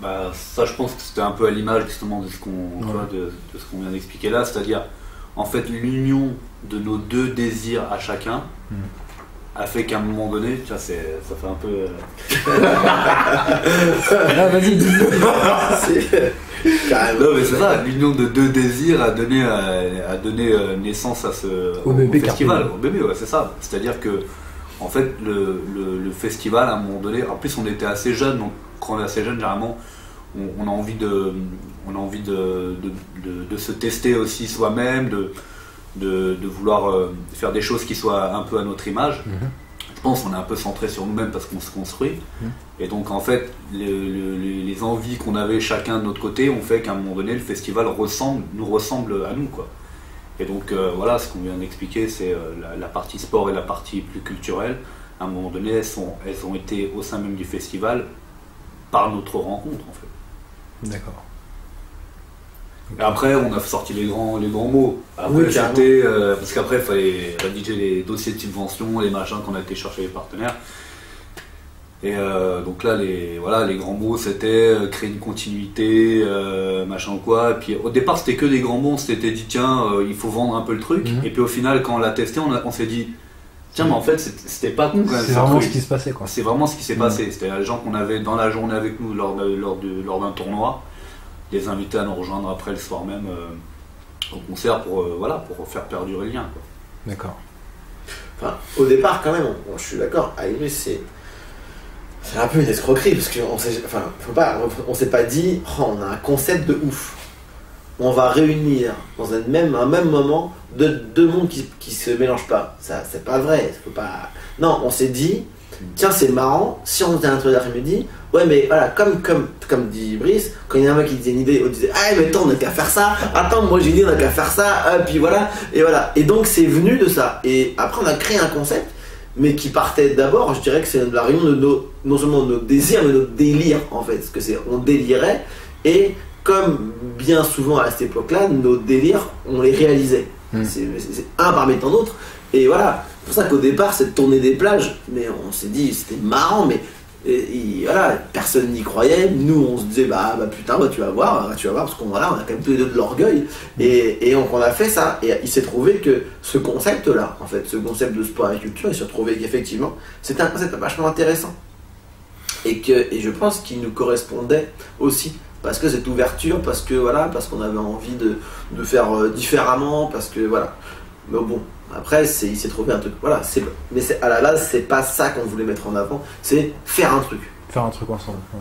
Bah, ça, je pense que c'était un peu à l'image justement de ce qu'on vient d'expliquer là, c'est-à-dire en fait l'union de nos deux désirs à chacun a fait qu'à un moment donné, tu vois, ça fait un peu. Ah, vas-y, dis. Non, mais c'est ça, l'union de deux désirs a donné naissance à au bébé festival, au bébé, ouais, c'est ça. C'est-à-dire que en fait le festival à un moment donné, en plus on était assez jeunes, donc quand on est assez jeune, généralement on a envie de se tester aussi soi-même, de vouloir faire des choses qui soient un peu à notre image. Je pense qu'on est un peu centré sur nous-mêmes parce qu'on se construit. Et donc en fait, les envies qu'on avait chacun de notre côté ont fait qu'à un moment donné, le festival nous ressemble à nous, quoi. Et donc voilà, ce qu'on vient d'expliquer, c'est la partie sport et la partie plus culturelle. À un moment donné, elles ont été au sein même du festival par notre rencontre, en fait. D'accord. Et après, on a sorti les grands mots. Après, Oui, c'était, parce qu'après, il fallait rédiger les dossiers de subvention, les machins qu'on a été chercher les partenaires. Et donc là, les grands mots, c'était créer une continuité, machin ou quoi. Et puis au départ, c'était que des grands mots. On s'était dit, tiens, il faut vendre un peu le truc. Et puis au final, quand on l'a testé, on s'est dit, tiens, mais en fait, c'était pas con quand même. C'est vraiment ce qui se passait, quoi. C'est vraiment ce qui s'est passé. C'était les gens qu'on avait dans la journée avec nous lors d'un tournoi. Les inviter à nous rejoindre après le soir même au concert pour faire perdurer le lien, quoi. D'accord. Enfin, au départ, quand même, je suis d'accord, avec lui, c'est un peu une escroquerie parce qu'on s'est pas dit, oh, on a un concept de ouf. On va réunir dans un même moment deux mondes qui se mélangent pas. Ça, c'est pas vrai. Non, on s'est dit, tiens, c'est marrant, si on faisait un truc d'après-midi, ouais, mais voilà, comme dit Brice, quand il y en a un mec qui disait une idée, on disait, ah, mais attends, on n'a qu'à faire ça, attends, moi j'ai dit, on n'a qu'à faire ça, puis voilà. Et donc c'est venu de ça. Et après, on a créé un concept, mais qui partait d'abord, je dirais que c'est la réunion de non seulement de nos désirs, mais de nos délires, en fait. Parce que on délirait, et comme bien souvent à cette époque-là, nos délires, on les réalisait. C'est un parmi tant d'autres. Et voilà, c'est pour ça qu'au départ, c'est de tourner des plages, mais on s'est dit, c'était marrant, mais voilà, personne n'y croyait. Nous, on se disait, bah putain, tu vas voir, parce qu'on on a quand même tous les deux de l'orgueil. Et donc, on a fait ça. Et il s'est trouvé que ce concept-là, en fait, ce concept de sport et culture, il s'est retrouvé qu'effectivement, c'était un concept vachement intéressant. Et je pense qu'il nous correspondait aussi. Parce que cette ouverture, parce qu'on avait envie de faire différemment, parce que voilà. Mais bon, après, il s'est trouvé un truc. Voilà, à la base, c'est pas ça qu'on voulait mettre en avant, c'est faire un truc. Faire un truc ensemble, ouais.